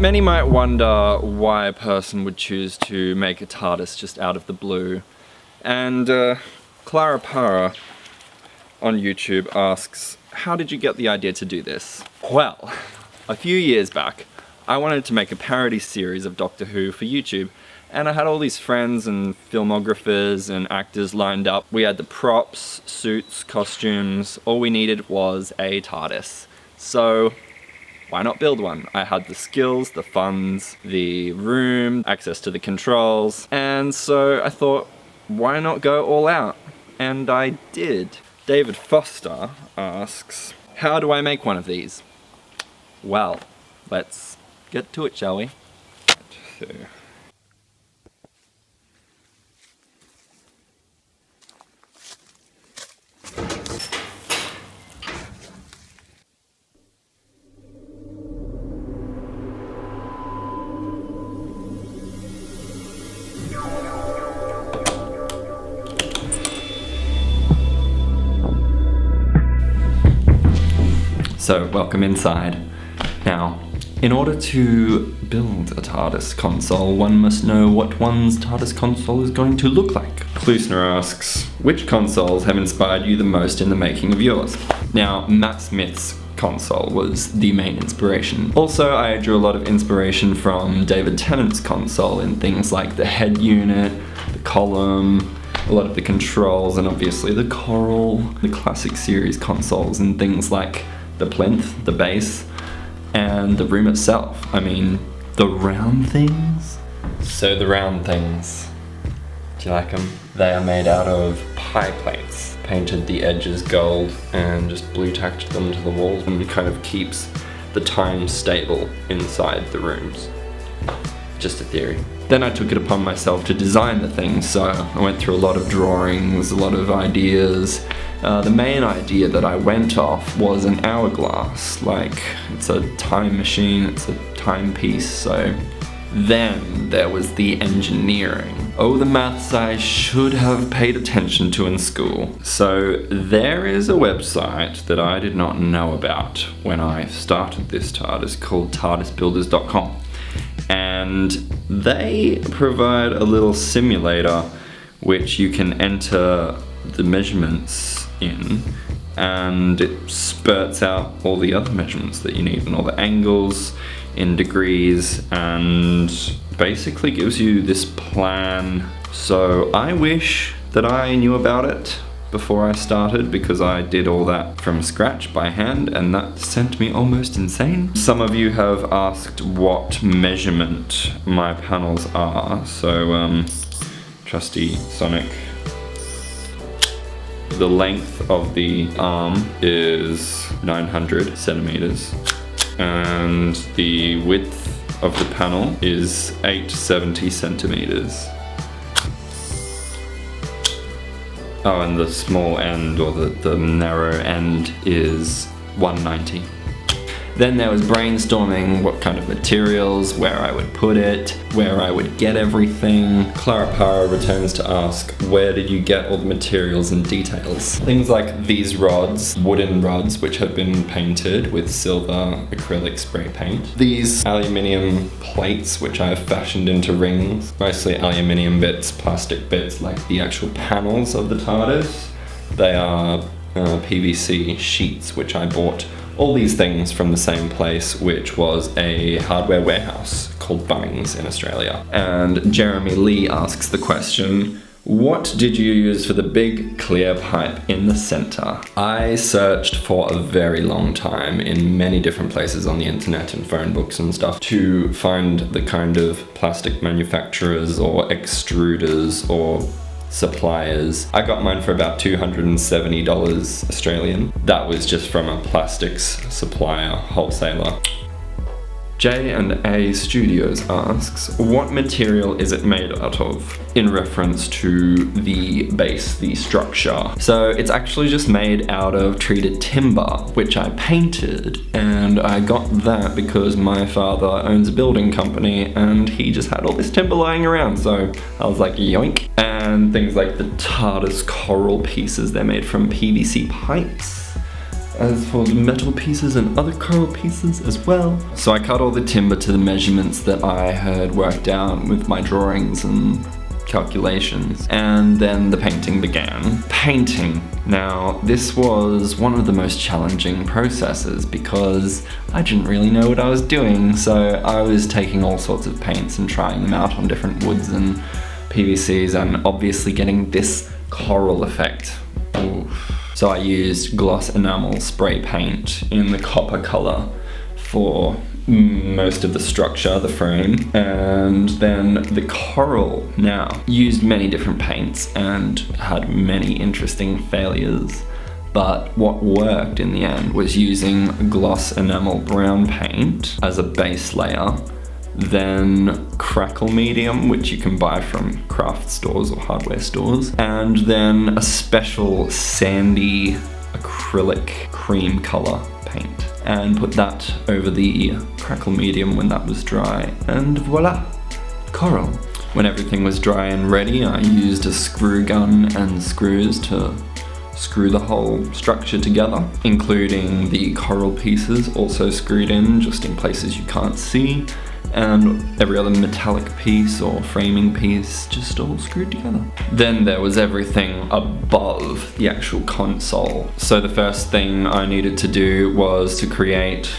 Many might wonder why a person would choose to make a TARDIS just out of the blue. And Clara Para on YouTube asks, how did you get the idea to do this? Well, a few years back, I wanted to make a parody series of Doctor Who for YouTube, and I had all these friends and filmographers and actors lined up. We had the props, suits, costumes. All we needed was a TARDIS. So why not build one? I had the skills, the funds, the room, access to the controls, and so I thought, why not go all out? And I did. David Foster asks, how do I make one of these? Well, let's get to it, shall we? So, welcome inside. Now, in order to build a TARDIS console, one must know what one's TARDIS console is going to look like. Klusner asks, which consoles have inspired you the most in the making of yours? Now, Matt Smith's console was the main inspiration. Also, I drew a lot of inspiration from David Tennant's console in things like the head unit, the column, a lot of the controls, and obviously the coral, the classic series consoles, and things like the plinth, the base, and the room itself. I mean, the round things? So the round things, do you like them? They are made out of pie plates. Painted the edges gold and just blue tacked them to the walls, and it kind of keeps the time stable inside the rooms. Just a theory. Then I took it upon myself to design the thing, so I went through a lot of drawings, a lot of ideas. The main idea that I went off was an hourglass, like it's a time machine, it's a timepiece, so then there was the engineering. Oh, the maths I should have paid attention to in school. So there is a website that I did not know about when I started this TARDIS called TARDISbuilders.com. And they provide a little simulator which you can enter the measurements in, and it spurts out all the other measurements that you need and all the angles in degrees, and basically gives you this plan. So I wish that I knew about it before I started, because I did all that from scratch by hand, and that sent me almost insane. Some of you have asked what measurement my panels are, so trusty Sonic. The length of the arm is 900 centimeters, and the width of the panel is 870 centimeters. Oh, and the small end, or the narrow end, is 190. Then there was brainstorming what kind of materials, where I would put it, where I would get everything. Clara Para returns to ask, where did you get all the materials and details? Things like these rods, wooden rods, which have been painted with silver acrylic spray paint. These aluminium plates, which I have fashioned into rings. Mostly aluminium bits, plastic bits, like the actual panels of the TARDIS. They are PVC sheets, which I bought all these things from the same place, which was a hardware warehouse called Bunnings in Australia. And Jeremy Lee asks the question, what did you use for the big clear pipe in the center? I searched for a very long time in many different places on the internet and phone books and stuff to find the kind of plastic manufacturers or extruders or suppliers. I got mine for about $270 Australian. That was just from a plastics supplier, wholesaler. J&A Studios asks, what material is it made out of? In reference to the base, the structure. So it's actually just made out of treated timber, which I painted, and I got that because my father owns a building company and he just had all this timber lying around, so I was like, yoink. And things like the TARDIS coral pieces, they're made from PVC pipes. as for the metal pieces and other coral pieces as well. So I cut all the timber to the measurements that I had worked out with my drawings and calculations, and then the painting began. Painting. Now, this was one of the most challenging processes because I didn't really know what I was doing, so I was taking all sorts of paints and trying them out on different woods and PVCs, and obviously getting this coral effect. Oof. So I used gloss enamel spray paint in the copper color for most of the structure, the frame, and then the coral now used many different paints and had many interesting failures, but what worked in the end was using gloss enamel brown paint as a base layer, then crackle medium, which you can buy from craft stores or hardware stores, and then a special sandy acrylic cream color paint, and put that over the crackle medium when that was dry, and voila, coral. When everything was dry and ready, I used a screw gun and screws to screw the whole structure together, including the coral pieces also screwed in just in places you can't see, and every other metallic piece or framing piece just all screwed together. Then there was everything above the actual console. So the first thing I needed to do was to create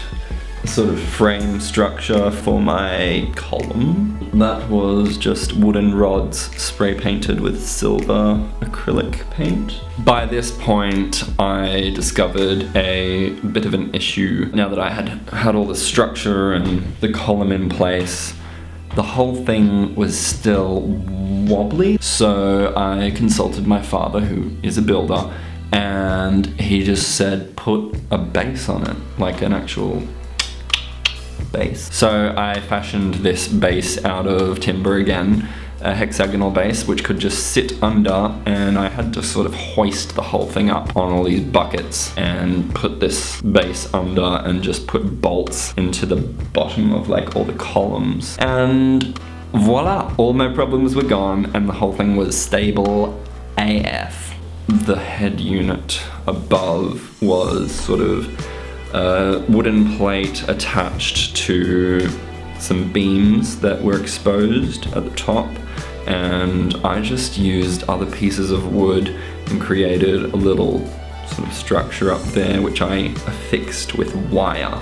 a sort of frame structure for my column. That was just wooden rods spray painted with silver acrylic paint. By this point, I discovered a bit of an issue. Now that I had all the structure and the column in place, the whole thing was still wobbly. So I consulted my father, who is a builder, and he just said, put a base on it, like an actual base. So I fashioned this base out of timber again, a hexagonal base which could just sit under, and I had to sort of hoist the whole thing up on all these buckets and put this base under and just put bolts into the bottom of like all the columns, and voila, all my problems were gone and the whole thing was stable AF. The head unit above was sort of a wooden plate attached to some beams that were exposed at the top, and I just used other pieces of wood and created a little sort of structure up there which I affixed with wire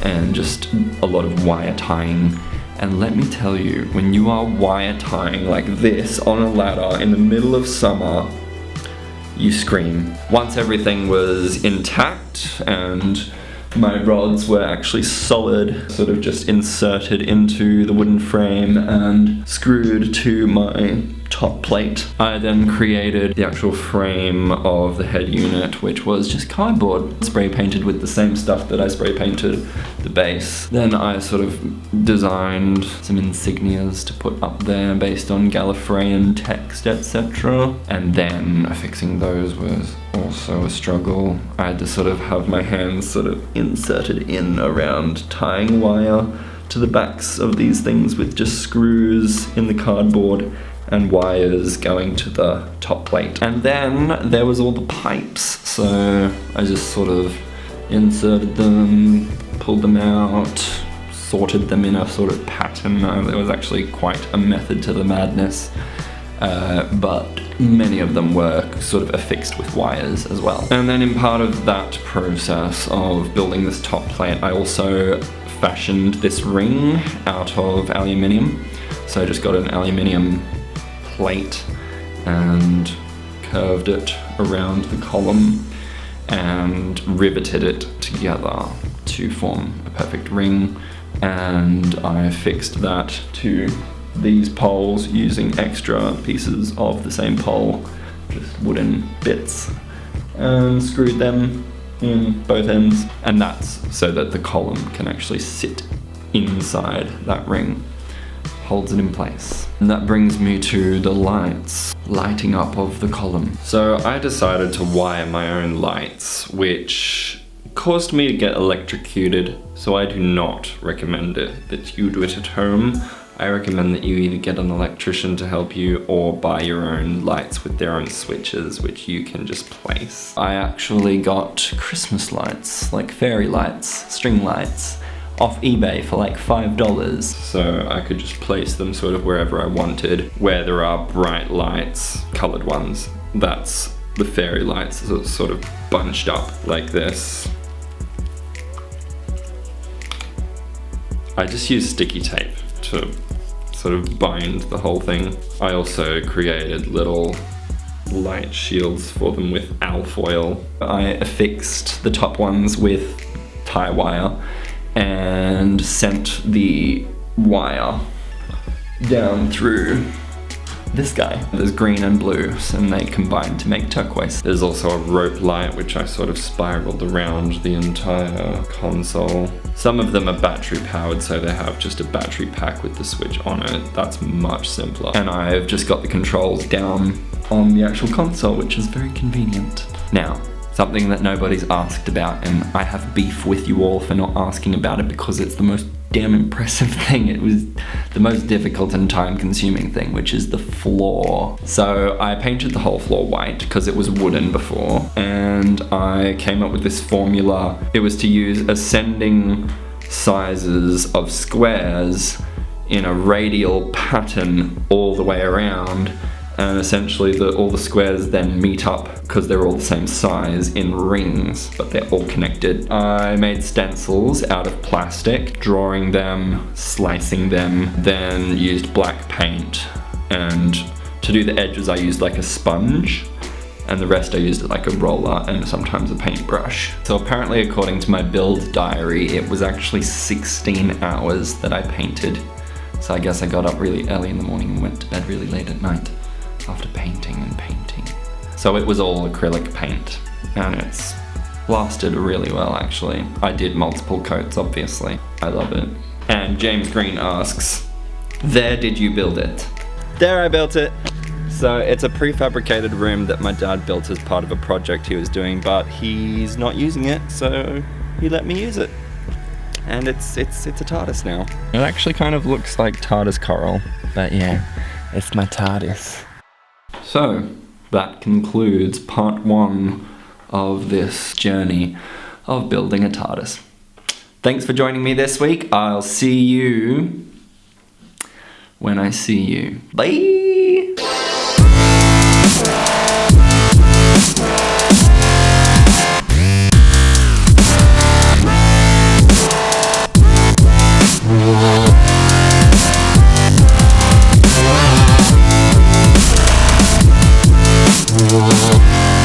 and just a lot of wire tying. And let me tell you, when you are wire tying like this on a ladder in the middle of summer, you scream. Once everything was intact and my rods were actually solid, sort of just inserted into the wooden frame and screwed to my top plate, I then created the actual frame of the head unit, which was just cardboard spray painted with the same stuff that I spray painted the base. Then I sort of designed some insignias to put up there based on Gallifreyan text, etc. And then affixing those was also a struggle. I had to sort of have my hands sort of inserted in around tying wire to the backs of these things with just screws in the cardboard and wires going to the top plate. And then there was all the pipes, so I just sort of inserted them, pulled them out, sorted them in a sort of pattern. There was actually quite a method to the madness, but many of them were sort of affixed with wires as well. And then in part of that process of building this top plate, I also fashioned this ring out of aluminium. So I just got an aluminium plate and curved it around the column and riveted it together to form a perfect ring, and I fixed that to these poles using extra pieces of the same pole, just wooden bits, and screwed them in both ends, and that's so that the column can actually sit inside that ring, holds it in place. And that brings me to the lighting up of the column. So I decided to wire my own lights, which caused me to get electrocuted, so I do not recommend it that you do it at home. I recommend that you either get an electrician to help you or buy your own lights with their own switches, which you can just place. I actually got Christmas lights, like fairy lights, string lights, off eBay for like $5. So I could just place them sort of wherever I wanted. Where there are bright lights, colored ones, that's the fairy lights, so it's sort of bunched up like this. I just use sticky tape to sort of bind the whole thing. I also created little light shields for them with alfoil. I affixed the top ones with tie wire and sent the wire down through this guy. There's green and blue, and they combine to make turquoise. There's also a rope light, which I sort of spiraled around the entire console. Some of them are battery powered, so they have just a battery pack with the switch on it. That's much simpler. And I've just got the controls down on the actual console, which is very convenient. Now, something that nobody's asked about, and I have beef with you all for not asking about it because it's the most damn impressive thing. It was the most difficult and time-consuming thing, which is the floor. So I painted the whole floor white because it was wooden before, and I came up with this formula. It was to use ascending sizes of squares in a radial pattern all the way around, and essentially all the squares then meet up because they're all the same size in rings, but they're all connected. I made stencils out of plastic, drawing them, slicing them, then used black paint, and to do the edges I used like a sponge, and the rest I used like a roller and sometimes a paintbrush. So apparently, according to my build diary, it was actually 16 hours that I painted. So I guess I got up really early in the morning and went to bed really late at night after painting and painting. So it was all acrylic paint, and it's lasted really well actually. I did multiple coats, obviously. I love it. And James Green asks, there did you build it? There I built it. So it's a prefabricated room that my dad built as part of a project he was doing, but he's not using it, so he let me use it. And it's a TARDIS now. It actually kind of looks like TARDIS coral, but yeah, it's my TARDIS. So, that concludes part 1 of this journey of building a TARDIS. Thanks for joining me this week. I'll see you when I see you. Bye!